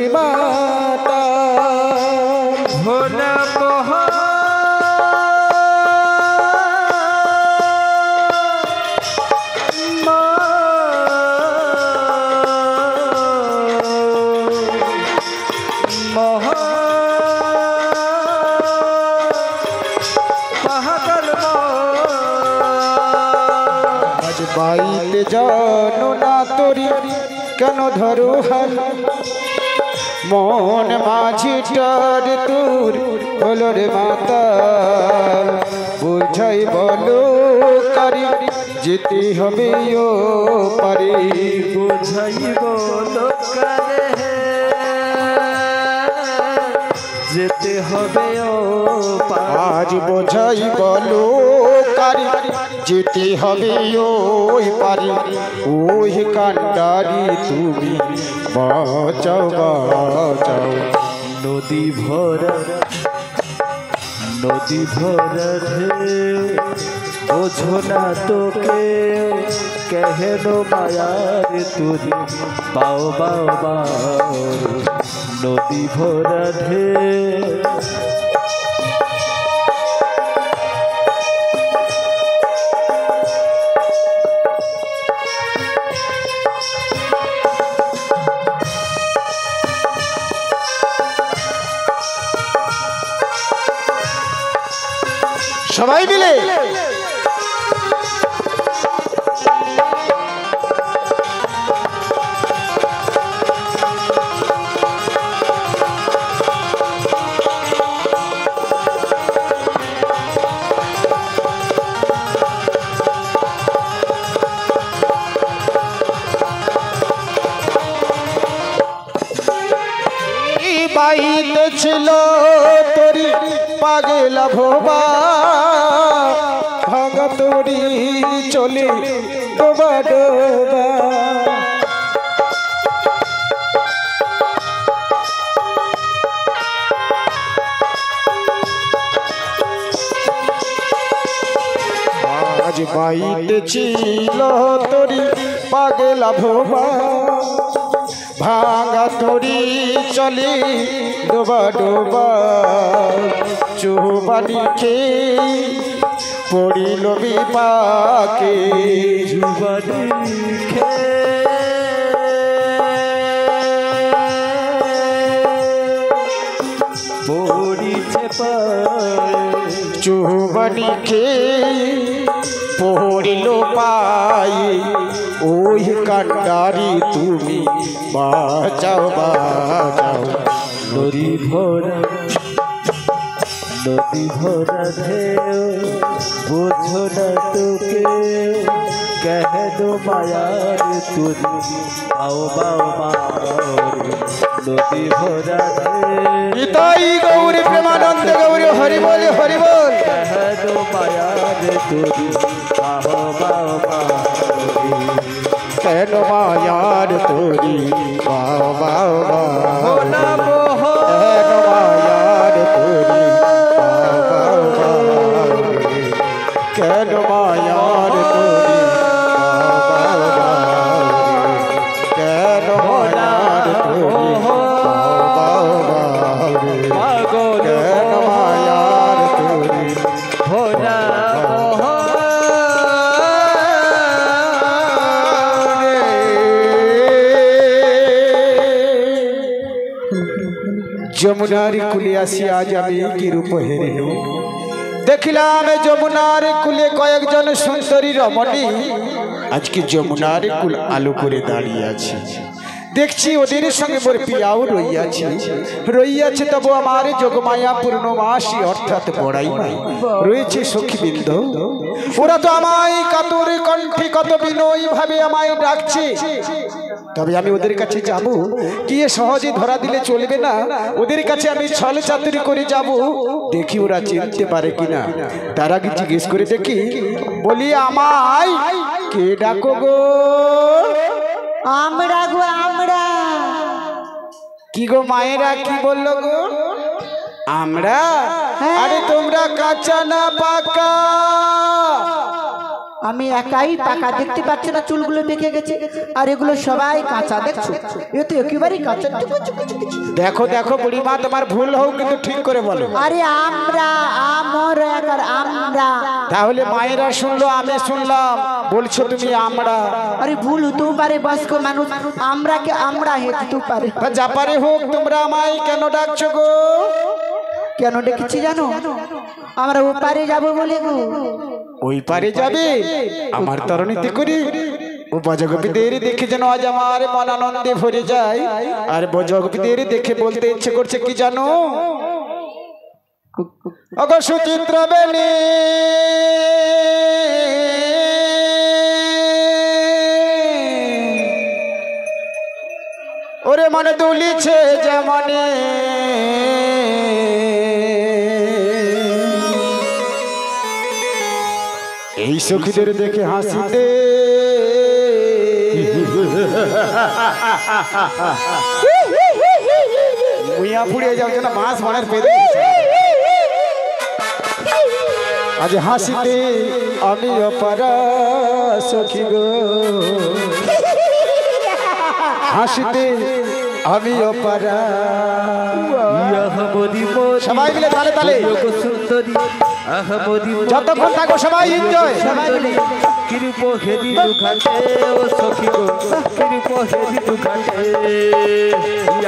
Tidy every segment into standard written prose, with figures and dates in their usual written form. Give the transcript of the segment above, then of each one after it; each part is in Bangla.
মাতা ভোলা পোহা বাইতে জানো না তোরি কেন ধরো হাল মন মাঝিটার তোর হলো রে মাতাল বুঝাই বলো কারি যেতে হবে ও পারি বুঝাই বলো কারে যেতে হবে ও আজ বোঝাই বলো কারি যেতে হবে ওই পারি ওই কান্ডারি তুমি বাঁচাও বাঁচাও নদী ভরা ঢেউ বোঝো না তোকে কেহেন মায়ার তুরি বাও বাও বাও নদী ভরা ঢেউ সবাই মিলে বাইতে ছিল তোরি পাগলা ভোবা ভাঙা তোরি চলে ডোবা ডোবা আজ বাইতে ছিল তোরি পাগলা ভোবা ভাঙা তোরি চলে ডোবা ডোবা চুবানি খেয়ে পড়িল বিপাকে যুবানি পড়িছে চুবানি খেয়ে পড়িল পাই ওই কান্ডারি তুমি বাঁচাও বাঁচাও নদী ভরা ঢেউ বোঝো না তোকে কেহেন মায়ার তুরি বাও বাও বাও নদী ভরা ঢেউ তাই গৌরী প্রেমানন্দ গৌরী হরি বল হরি বল কেহেন মায়ার তুরি বাও বাও বাও কেন মায়ার তোরি বাও বাও বাও কেন মায়ার তোরি বাও বাও বাও কেন মায়ার তোরি বাও বাও বাও কেন মায়ার তোরি বাও বাও বাও কেন মায়ার তোরি ভোলা যমুনার কুলে আসি আজ আমি কি রূপ হেরে দেখিলাম যমুনার কুলে কয়েকজন সুন্দরী রমণী আজকে যমুনার কুল আলো করে দাঁড়িয়ে আছে দেখছি ওদের সঙ্গে মোর পিয়াও রইয়াছে তবু আমার যোগমায়া পূর্ণমাসী অর্থাৎ বড়াই মাই রয়েছে সখীবৃন্দ ওরা তো আমায় কাতর কণ্ঠে কত বিনয়ী ভাবে আমায় ডাকছে তবে আমি ওদের কাছে যাব গিয়ে সহজে ধরা দিলে চলবে না ওদের কাছে আমি ছল চাতুরি করে যাব দেখি ওরা চিনতে পারে কিনা তার আগে জিজ্ঞেস করে দেখি বলি আমায় কে ডাকো গো আমরা গো আমরা কি গো মায়েরা কি বললো গো আমরা আরে তোমরা কাঁচা না পাকা আমি একাই টাকা দেখতে পাচ্ছি না, চুলগুলো পেকে গেছে, আর এগুলো সবাই কাঁচা দেখছো, এ তো একেবারেই কাঁচা। দেখো দেখো বুড়িমা, তোমার ভুল হোক কিন্তু ঠিক করে বলো। আরে আমরা আমরা তাহলে মায়েরা শুনলো, আমি শুনলাম, বলছো তুমি আমরা। আরে ভুল হতেও পারে, বয়স্ক মানুষ, আমরা কে আমরা হেঁটেও পারে। যা পারে হোক, তোমরা আমায় কেন ডাকছো গো? কেন ডেকেছি জানো? আমরা ও পারে যাবো বলে গো। ওই পারে যাবে? আমার তরণীতে করি ও বজগোপীদের দেখে যেন আজ আমার মন আনন্দে ভরে যায়। আর বজগোপীদের দেখে বলতে ইচ্ছে করছে কি জানো? ওগো সুচিত্রা বেনি, ওরে মনে দুলিছে যেমনে, এই সখীদের দেখে হাসিতে মুইয়া পুড়িয়ে যাও যেন মাছ মনের পেরে। আজ হাসিতে আমি অপারা সখী গো, হাসিতে আমি অপারা। সবাই মিলে তালে তালে সুন্দরী যতক্ষণ থাকো সবাই এনজয়। কৃপ হেরি দুঘাটে ও সখী গো, কৃপ হেরি দুঘাটে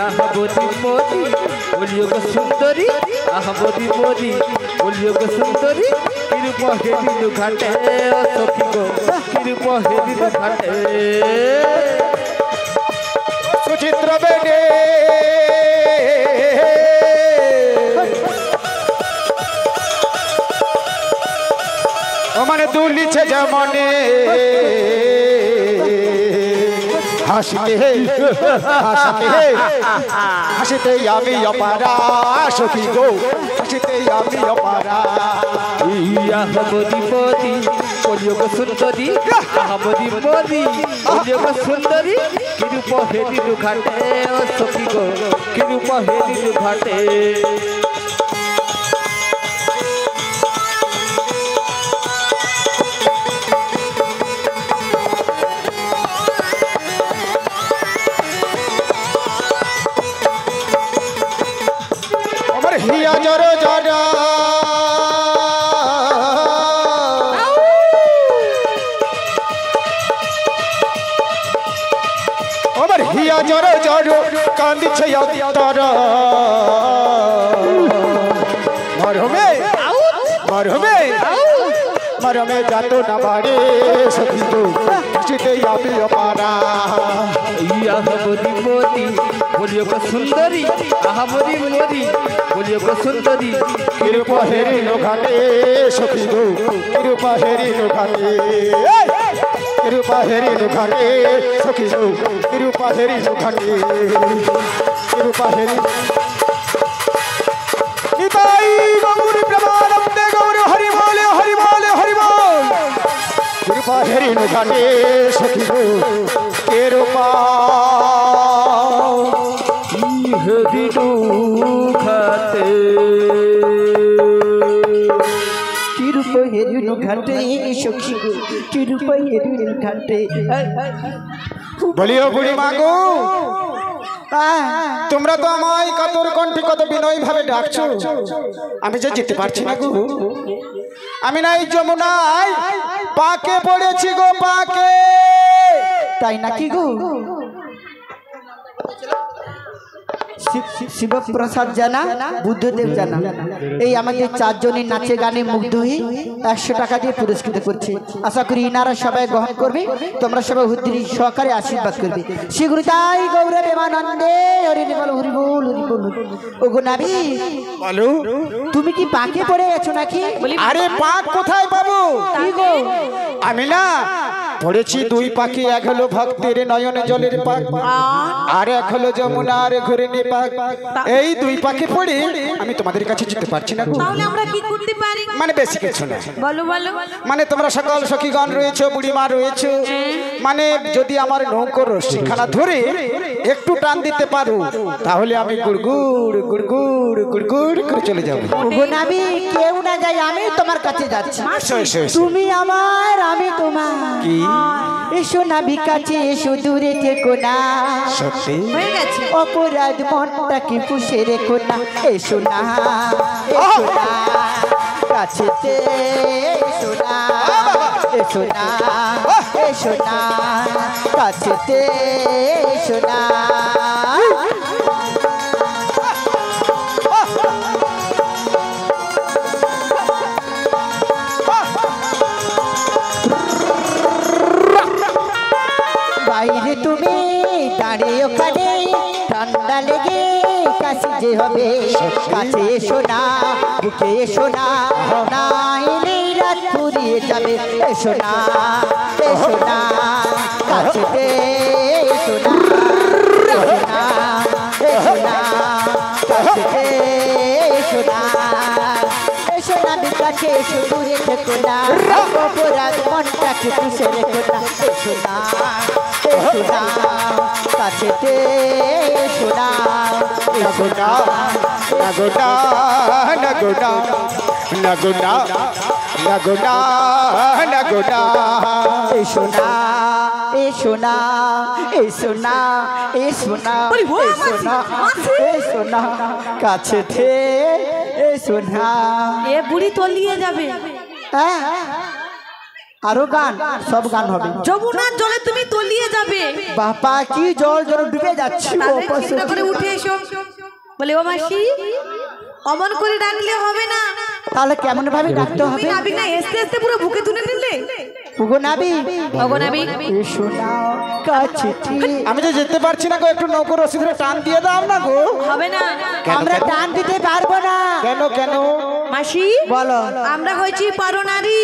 আহবদি মোদি বলিও গো সুন্দরী, আহবদি মোদি বলিও গো সুন্দরী, কৃপ হেরি দুঘাটে ও সখী গো, কৃপ হেরি দুঘাটে। সুচিত্রা বেনে ও মানে দুলিছে যেমনে, হাসিতে হাসিতে হাসিতে আমি অপারা সখী গো, হাসিতে আমি অপারা। আহমদি মোদি বলিও গো সুন্দরী, আহমদি মোদি বলিও গো সুন্দরী, কৃপ হেরি দুঘাটে ও সখী গো, কৃপ হেরি দুঘাটে। আমার হিয়া জর জর আমার হিয়া জর জর কান্দিছে অন্তর, মরহমে মরহমে মরমে যাত না বাড়ে সখী গো, হাসিতে আমি অপারা। আহমদি মোদি বলিও গো সুন্দরী, আহমদি মোদি বলিও গো সুন্দরী, কৃপ হেরি ঘাটে সখী গো, কৃপ হেরি ঘাটে, কৃপ হেরি ঘাটে সখী গো, কৃপ হেরি ঘাটে, কৃপ হেরি। নিতাই গৌর প্রেমানন্দে গৌর হরি বল হরি বল হরি বল। কৃপ হেরি ঘাটে সখী গো, কৃপা হেরি দুঘাটে, কৃপ হেরি ঘাটে সখী গো, কৃপ হেরি ঘাটে। বলিও বুড়ি মাগো, তোমরা তো আমায় কাতর কণ্ঠে কত বিনয় ভাবে ডাকছো, আমি যে যেতে পারছি না গো। আমি না এই যমুনায় পাকে পড়েছি গো, পাকে। তাই নাকি গো? শিবপ্রসাদ জানা, বুদ্ধদেব জানা, এই আমাদের চারজনের নাচে গানে মুগ্ধ হয়ে 100 টাকা দিয়ে পুরস্কৃত করছে। আশা করি ইনারা সবাই গ্রহণ করবে, তোমরা সবাই হুদ্রি সহকারে আশীর্বাদ করবে। শ্রী গুরু তাই গৌর প্রেমানন্দে হরি বল হরি বল হরি বল। ওগো নাবি বলো, তুমি কি পাকে পড়ে গেছো নাকি? আরে পাক কোথায় পাবো? কি গো? আমি না পড়েছি দুই পাখি, এক হলো ভক্তের নয়ন জলের পাক, আর এক হলো যমুনার ঘুরে পাক। এই দুই পাখি পড়ে আমি তোমাদের কাছে যেতে পারছি না গো। তাহলে আমরা কি করতে পারি? মানে বেশি কিছু না, বলো বলো। মানে তোমরা সকল সখীগণ রয়েছো, বুড়িমা রয়েছো, মানে যদি আমার নৌকোর রশিখানা ধরে একটু টান দিতে পারো তাহলে আমি গুড়গুড় গুড়গুড় গুড়গুড় করে চলে যাবো। ওগো নাবি, কেউ না যাই, আমি তোমার কাছে যাচ্ছি। এসো, এসো, এসো। তুমি আমার, আমি তোমার। কি এসো নাবি কাছে, এসো দূরে থেকো না। সত্যি? হয়ে গেছে। অপরাধ মনটাকে পুষে রেখো না। এসো না, এসো না কাছেতে, এসো না, এসো না, এসো না কাছেতে, এসো না। বাইরে তুমি দাঁড়িয়ে ওখানে, ঠান্ডা লেগে কাশি যে হবে। কাছে এসো না, বুকে এসো না, না এলে রাত ফুরিয়ে যাবে। এসো না, এসো না কাছেতে, এসো না, এসো না, এসো না কাছেতে, এসো না, এসো না বিকাশে, এসো দূরে থেকো না। অপরাধ মনটাকে পুষে রেখো না। এসো না, এসো না কাছেতে, এসো না, এসো না, নাগোনা নাগোনা নাগোনা নাগোনা নাগোনা। এসো না, এসো না, এসো না, এসো না, এসো না, এসো না কাছেতে, এসো না। এ বুড়ি তলিয়ে যাবে। হ্যাঁ, আরো গান, সব গান হবে। যমুনার জলে তুমি তলিয়ে যাবে। বাবা কি জল জল ডুবে যাচ্ছি। তাহলে চিন্তা করে উঠে এসো। বলে ও মাসি, অমন করে ডাকলে হবে না। তাহলে কেমন ভাবে ডাকতে তুমি হবে? নাবি না এসতে এসতে পুরো বুকে তুলে নিলে। ওগো নাবি, ওগো নাবি, এসো না কাছেতে। আমি তো যেতে পারছি না গো, একটু নৌকোর রশি ধরে টান দিয়ে দাও না গো। হবে না। আমরা টান দিতে পারবো না। কেন কেন? মাসি বলো। আমরা হয়েছি পরনারী,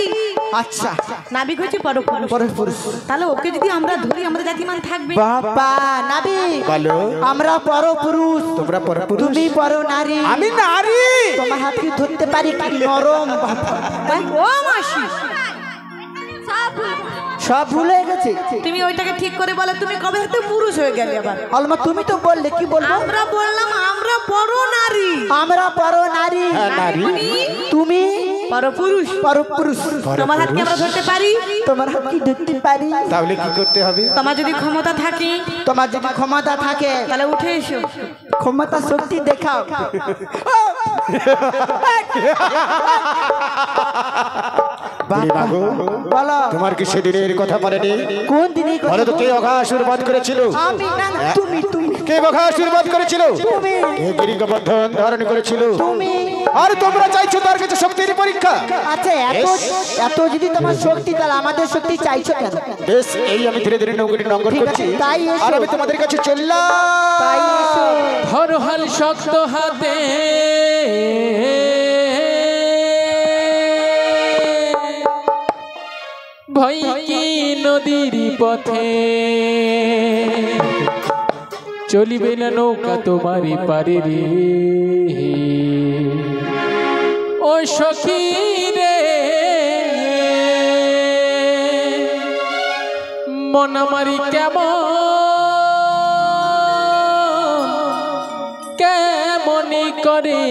আচ্ছা, নাবিক হয়েছে পরপুরুষ। পরপুরুষ। তাহলে ওকে যদি আমরা ধরি আমাদের জাতিমান থাকবে। বাবা নাবি, বলো। আমরা পরপুরুষ, তোমরা পরপুরুষ, তুমি পর নারী। আমি নারী। তোমার হাত কি ধরতে পারি? কি নরম বাবা। ও মাসি, সব ভুলে গেছে। তুমি ওইটাকে ঠিক করে বলো, তুমি কবে হাতে পুরুষ হয়ে গেলে আবার? অলমা তুমি তো বললে, কি বলবো? আমরা বললাম আমরা পরনারী। আমরা পর নারী, হ্যাঁ, নারী। তুমি পরপুরুষ। পরপুরুষ। তোমার হাতকে আমরা ধরতে পারি। তোমার হাত কি ধরতে পারি? তাহলে কি করতে হবে? তোমার যদি ক্ষমতা থাকে তোমার যদি ক্ষমতা থাকে তাহলে উঠে এসো। ক্ষমতা শক্তি দেখাও। বুড়িমা গো, বলো, তোমার কি সেদিনের কথা মনে নেই? কোন দিনে বলো তো, কে অঘাসুর বধ করেছিল? আমি না, না, তুমি তুমি কে অঘাসুর বধ করেছিল? তুমি কে গিরিঙ্গ বন্ধন ধারণ করেছিল? তুমি। আর তোমরা চাইছো তার কাছে শক্তির পরীক্ষা? আচ্ছা, এত এত যদি তোমার শক্তি, তাহলে আমাদের শক্তি চাইছো কেন? বেশ, এই আমি ধীরে ধীরে নৌকাটি নঙ্গর ঠিক করছি, আছে, তাই এসো। আর আমি তোমাদের কাছে চললাম। তাই এসো। ধর হাল শক্ত হাতে, ভয় কি নদীর পথে, চলিবে না নৌকা তোমারই পারে রে। ও সখী রে, মন আমারি কেমনি করে,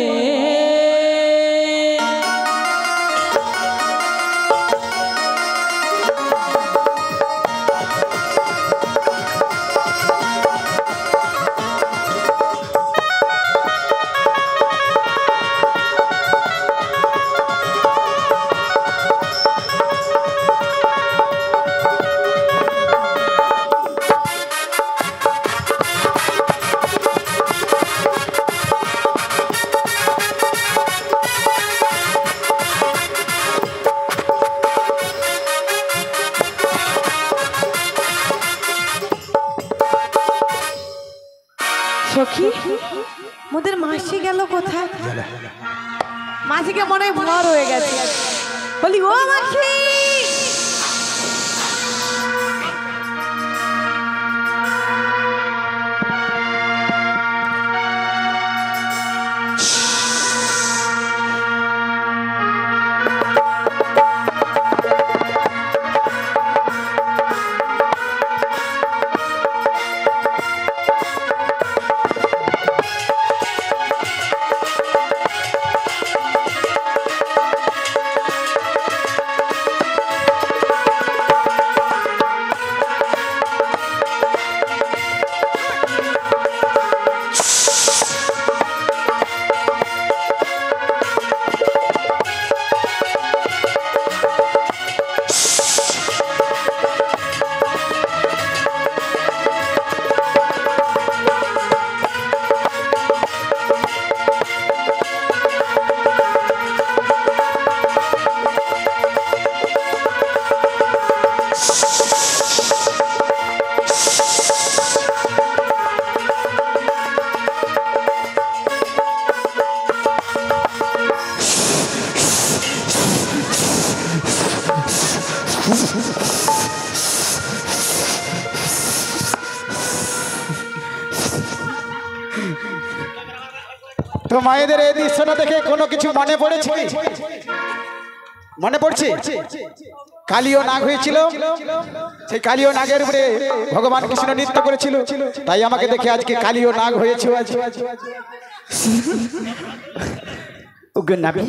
সখী, মোদের মাসি গেল কোথায়? মাসিকে মনে হয় ভর হয়ে গেছে। বলি ও মাসি, তো মায়েদের এই দৃশ্যটা দেখে কোনো কিছু মনে পড়েছে কি? মনে পড়ছে কালীয় নাগ হয়েছিল, সেই কালীয় নাগের উপরে ভগবান কৃষ্ণ নৃত্য করেছিল, তাই আমাকে দেখে আজকে কালীয় নাগ হয়েছে। ওগো নাভি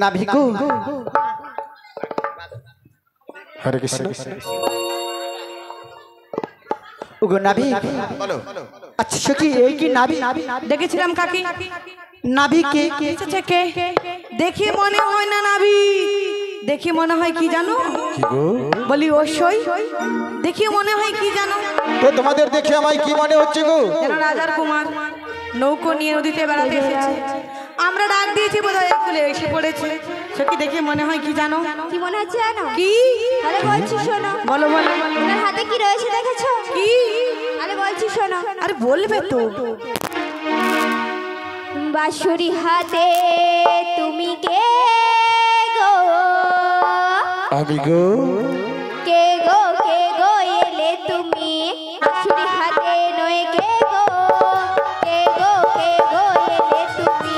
নাভি গো হরে কৃষ্ণ। ওগো নাভি আচ্ছা সখী এই কি নাভি? দেখেছিলাম কাকি। নাভি কে? এসেছে কে? দেখি মনে হয় না নাভি, দেখি মনে হয় কি জানো? কি গো? বলি অবশ্যই দেখি মনে হয় কি জানো? তো তোমাদের দেখে আমায় কি মনে হচ্ছে গো? যেন রাজার কুমার নৌকো নিয়ে নদীতে বেড়াতে এসেছে। আমরা ডাক দিয়েছি বোধহয় কুলে এসে পড়েছে। সত্যি দেখে মনে হয় কি জানো? কি মনে হচ্ছে জানো? কি? আরে বলছি শোনো। বলো বলো। ওনার হাতে কি রয়েছে দেখেছো? কি? আরে বলছি শোনো। আরে বলবে তো। বাঁশুরি হাতে তুমি কে গো? আমি গো। কে গো এলে তুমি? বাঁশুরি হাতে নয় কে গো? কে গো এলে তুমি?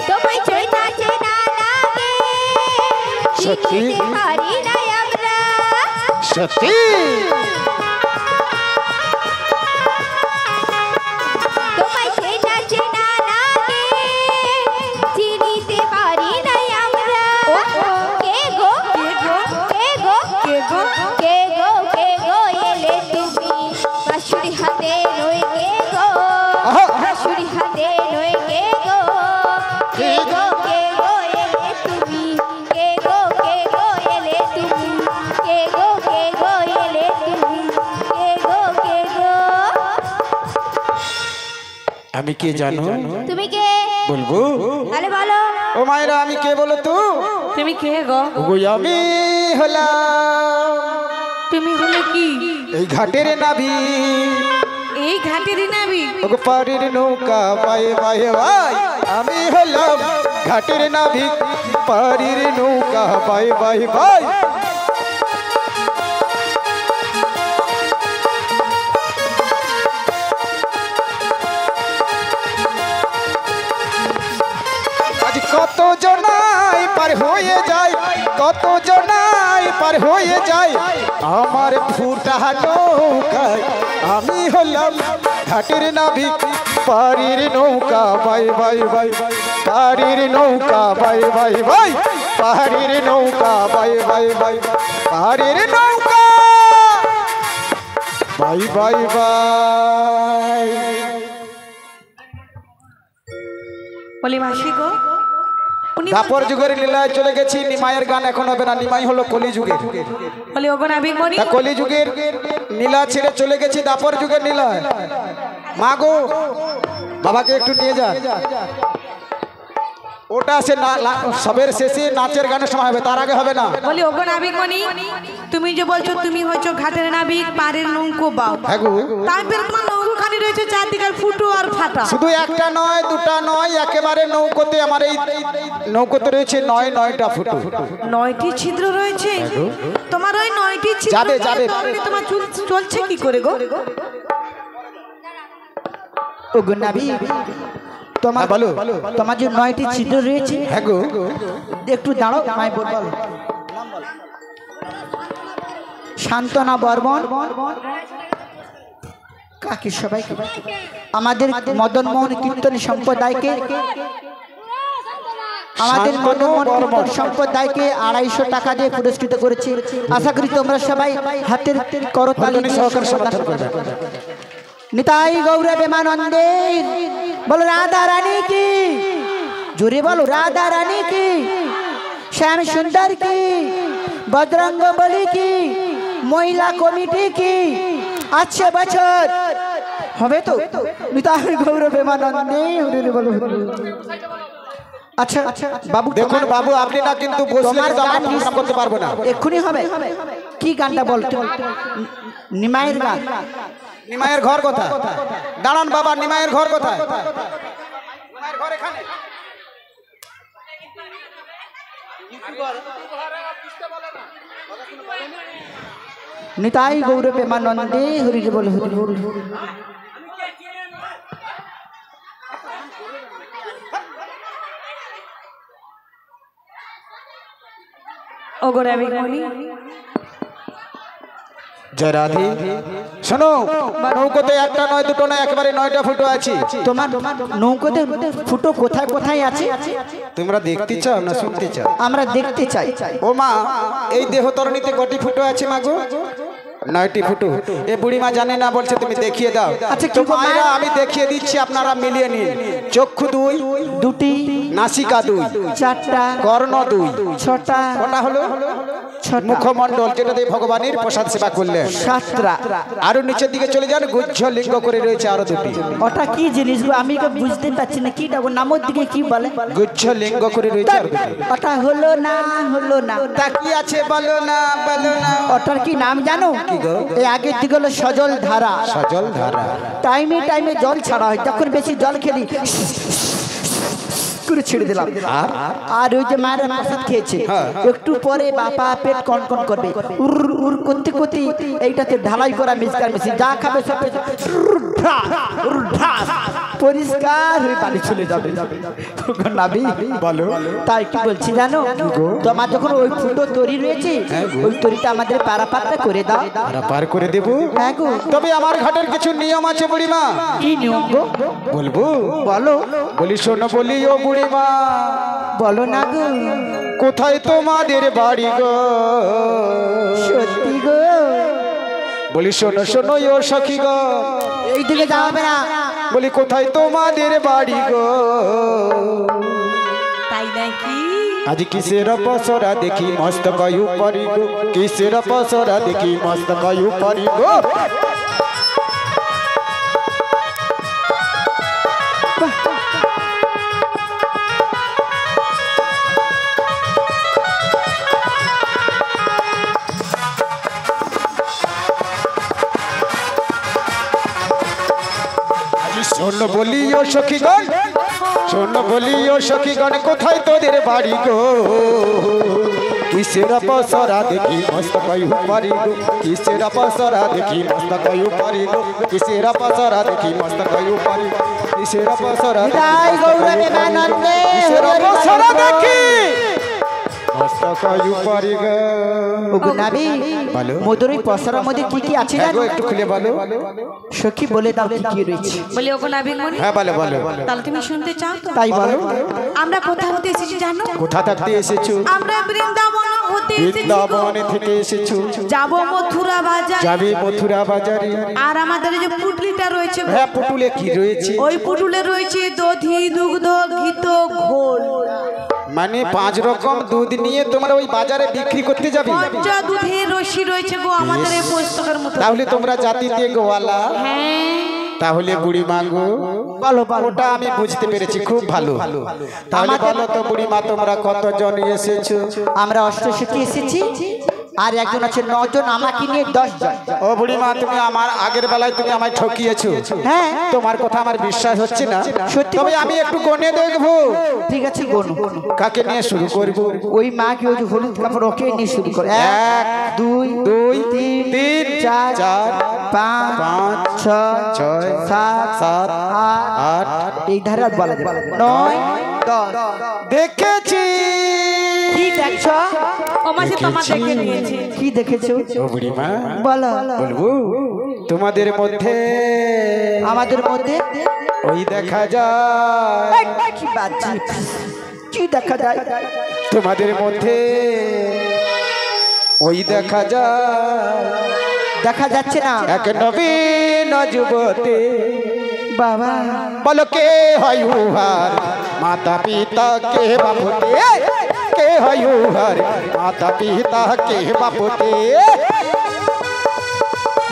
তোমায় চেনা চেনা লাগে, সত্যি? চিনতে পারি না আমরা। সত্যি? তোমায় চেনা চেনা লাগে, চিনিতে পারি না আমরা। কে গো? কে গো? কে গো এলে তুমি? বাঁশুরি হাতে নয় কে গো? বাঁশুরি হাতে নয় কে গো? কে গো এলে তুমি? কে গো এলে তুমি? কে গো এলে তুমি? কে গো? আমি কে জানো? তুমি কে? বলবো? আরে বলো। ও মায়েরা আমি কে বলো তো? তুমি কে গো? ওগো আমি হলাম তুমি হলে কি? এই ঘাটের নাভি, এই ঘাটেরই নাবি? ওগো পাড়ির নৌকা পায়ে পায়ে ভাই। আমি হলাম ঘাটের নাভি, পাড়ির নৌকা পায়ে পায়ে ভাই। আজ কত জনাই পার হয়ে যায়, কত জনাই পার হয়ে যায় আমার ফুটা নৌকায়। আমি হলাম ঘাটের নাবিক, পাড়ির নৌকা বাই বাই বাই, পাড়ির নৌকা বাই বাই বাই, পাড়ির নৌকা বাই বাই বাই, পাড়ির নৌকা বাই বাই বাই। বলি মাসি গো, উনি দাপর যুগের লীলায় চলে গেছি, নিমাইয়ের গান এখন হবে না, নিমাই হলো কলি যুগের। বলি ওগো নাবিক মনি, তা কলি যুগের নীলা ছেড়ে চলে গেছি দাপর যুগের নীলায়। মা গো, বাবাকে একটু নিয়ে যা। ওটা সে সবের শেষে নাচের গানের সময় হবে, তার আগে হবে না। বলি ওগো নাবিক মনি, তুমি যে বলছো তুমি হয়েছো ঘাটের নাবিক, পাড়ের নৌকো বাও, হ্যাঁ গো। তারপরে তোমার নৌকো খানি রয়েছে চারদিকের ফুটো আর ফাটা। শুধু একটা নয়, দুটা নয়, একেবারে নৌকোতে আমার এই নৌকোতে রয়েছে নয়টা ফুটো। 9টি ছিদ্র রয়েছে তোমার, ওই 9টি ছিদ্র যাবে, যাবে। তোমার চলছে কি করে গো? ওগো নাভি তোমার বলো। তোমার যে 9টি ছিদ্র রয়েছে, হ্যাঁ গো। একটু দাঁড়াও, মাই বল। শান্তনা বর্মন কাকি সবাই, আমাদের মদন মোহন কীর্তন সম্প্রদায়কে, আমাদের মদন মোহন কীর্তন সম্প্রদায়কে 250 টাকা দিয়ে পুরস্কৃত করেছে। আশা করি তোমরা সবাই হাতের করতালি সহকারে সমর্থন করবে। নিতাই গৌরে বেমানন্দে, বলো রাধা রানী কি, জোরে বলো রাধা রানী কি, শ্যাম সুন্দর কি, বজরঙ্গ বলি কি, মহিলা কমিটি কি, আছে বছর হবে তো। নিতাই গৌরে বেমানন্দে, বলো। আচ্ছা বাবু, দেখুন বাবু, আপনি না কিন্তু বসলে তোমার গান প্রোগ্রাম করতে পারবো না। এক্ষুনি হবে। কি গানটা বলতো? নিমাইয়ের গান। নিমাইয়ের ঘর কোথায়? দাঁড়ান বাবা, নিমাইয়ের ঘর কোথায়? নিমাইয়ের ঘর এখানে। নিতাই গৌর প্রেমানন্দে হরি বল হরি বল। ওগরে আমি বলি জয় রাধে। শোনো, নৌকোতে একটা নয় দুটো নয় একেবারে 9টা ফুটো আছে। তোমার নৌকোতে ফুটো কোথায় কোথায় আছে? তোমরা দেখতে চাও না শুনতে চাও? আমরা দেখতে চাই। ও মা, এই দেহ তরণীতে কটি ফুটো আছে মাগো? 9টি ফুটো। এ বুড়িমা জানে না, বলছে তুমি দেখিয়ে দাও। আচ্ছা, তো মায়েরা আমি দেখিয়ে দিচ্ছি, আপনারা মিলিয়ে নিন। চক্ষু 2, দুটি, নাসিকা 2, 4টা, কর্ণ 2, 6টা, কটা হলো? 6টা, মুখমণ্ডল, যেটা দিয়ে ভগবানের প্রসাদ সেবা করলেন। 7টা। আরো নিচের দিকে চলে যান, গুচ্ছ লিঙ্গ করে রয়েছে আরো 2টি। ওটা কি জিনিস গো? আমি তো বুঝতে পারছি না কিটা গো, নামের দিকে কি বলে? গুচ্ছ লিঙ্গ করে রয়েছে আরো 2টি। ওটা হলো না, হলো না। তা কি আছে বলো না, বলো না। ওটার কি নাম জানো? এই আগের দিকে হলো সজল ধারা। সজল ধারা। টাইমে টাইমে জল ছাড়া হয়, যখন বেশি জল খেলি করে ছেড়ে দিলাম। আর ওই যে মায়ের প্রসাদ খেয়েছে, একটু পরে বাপা পেট কনকন করবে, উর উর করতে করতে এইটাতে ঢালাই করা মিসকার মেশিন যা খাবে সব পরিষ্কার হয়ে পানি চলে যাবে। নাবি বলো। তাই কি বলছি জানো, তোমার যখন ওই ফুটো তৈরি রয়েছে, ওই তৈরিটা আমাদের পারাপারটা করে দাও। পার করে দেবো। হ্যাঁ গো। তবে আমার ঘাটের কিছু নিয়ম আছে বুড়িমা। কি নিয়ম গো? বলবো? বলো। বলি শোনো, বলি ও বুড়িমা, বলো না গো। কোথায় তোমাদের বাড়ি গো? সত্যি গো? বলি শোনো শোনো ও সখী গো, এই দিকে যাবে না। বলি কোথায় তোমাদের বাড়ি গো? তাই নাকি? আজ কিসের পসরা দেখি মস্ত কয়ু পারি গো, কিসের পসরা দেখি মস্ত কয়ু পারি গো। শোনো বলি ও সখীগণ, শোনো বলি ও সখীগণ, কোথায় তোদের বাড়ি গো? কিসের পসরা দেখি মস্ত কয়ু পারি গো, কিসের পসরা দেখি মস্ত কয়ু পারি গো, কিসের পসরা দেখি মস্ত কয়ু পারি, কিসের পসরা জয় গৌরবে মানন্দে কিসের পসরা দেখি মস্ত কয়ু পারি গো। ওগো নাবি, বলো। মধুর ওই পসরার মধ্যে কি কি আছে হ্যাঁ গো, জানো? একটু খুলে বলো। সখী বলে দাও কি কি রয়েছে। বলি ওগো নাবিক মনি, হ্যাঁ বলো বলো। তাহলে তুমি শুনতে চাও তো? তাই বলো। আমরা কোথা হতে এসেছি জানো? কোথা থাকতে এসেছো? আমরা বৃন্দাবন হতে এসেছি। বৃন্দাবন থেকে এসেছো, যাব মথুরা বাজার। যাবে মথুরা বাজারে। আর আমাদের যে পুটলিটা রয়েছে, হ্যাঁ, পুটুলে কি রয়েছে? ওই পুটুলে রয়েছে দধি, দুগ্ধ, ঘিত, ঘোল। মানে 5 রকম দুধ নিয়ে তোমরা ওই বাজারে বিক্রি করতে যাবে? পঞ্চা দুধের রশি রয়েছে গো আমাদের এই পুস্তকের মতো। তাহলে তোমরা জাতিতে গোয়ালা। হ্যাঁ। তাহলে বুড়ি মা গো, বলো বলো। ওটা আমি বুঝতে পেরেছি, খুব ভালো। তাহলে বলো তো বুড়ি মা, তোমরা কতজন এসেছো? আমরা 88 এসেছি, আর একজন আছে 9 জন, আমাকে নিয়ে 10 জন। ও বুড়ি মা, তুমি আমার আগের বেলায় তুমি আমায় ঠকিয়েছো। হ্যাঁ, তোমার কথা আমার বিশ্বাস হচ্ছে না। সত্যি তবে বলছো? আমি একটু গনে দেখবো। ঠিক আছে গোনো। কাকে নিয়ে শুরু করবো? ওই মা কি ওই যে হলুদ কাপড় ওকে নিয়ে শুরু করে। 1 2 3 4 5 6 7 8 এই ধারে আর বলা যাবে 9 10। দেখেছি। কি দেখছো? ও মাসি তোমার দেখে নিয়েছে। কি দেখেছো? ও বুড়ি মা, বলো। বলবো? তোমাদের মধ্যে, আমাদের মধ্যে ওই দেখা যায়, কি বাজি, কি দেখা যায়? তোমাদের মধ্যে ওই দেখা যায়, দেখা যাচ্ছে না। এক নবীন যুবতী। বাবা বলো কে হয় উহার মাতা পিতা, কে বাপতে? কে হয় উহার মাতা পিতা, কে বাপতে?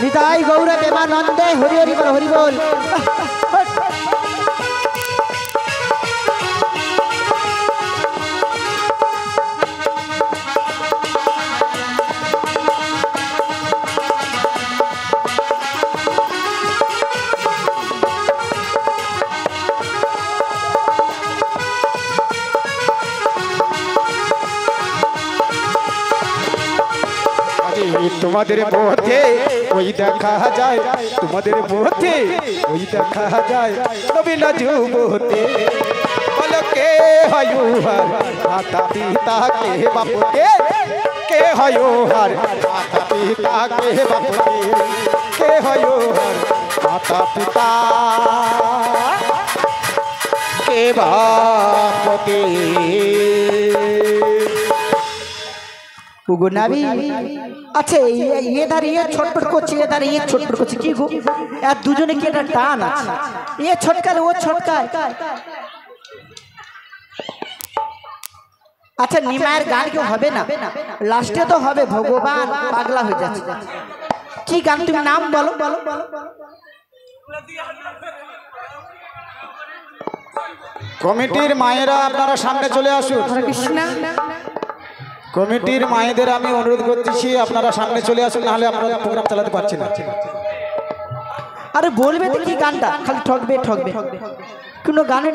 নিতাই গৌর প্রেমানন্দে হরি হরি বল, হরি বল। তোমাদের মধ্যে ওই দেখা যায়, তোমাদের মধ্যে ওই দেখা যায় নবীন যুবতে। বলো কে হয় উহার মাতা পিতা কে বাপকে, কে হয় উহার মাতা পিতা কে বাপকে, কে হয় উহার মাতা পিতা কে বাপকে। উগো নাবি আচ্ছা এ দাঁড়িয়ে ছটপট করছে, এ দাঁড়িয়ে ছটপট করছে কি গো? আর দুজনে কি একটা টান আছে, এ ছটকায় ও ছটকায়। আচ্ছা নিমায়ের গান কেউ হবে না, লাস্টে তো হবে ভগবান, পাগলা হয়ে যাচ্ছে। কি গান তুমি নাম বলো? কমিটির মায়েরা আপনারা সামনে চলে আসুন। কৃষ্ণ কমিটির মায়েদের আমি অনুরোধ করতেছি আপনারা সামনে চলে আসুন, নাহলে আপনারা প্রোগ্রাম চালাতে পারছেন না। আরে বলবে তো কি গানটা, খালি ঠকবে ঠকবে, কোনো গানের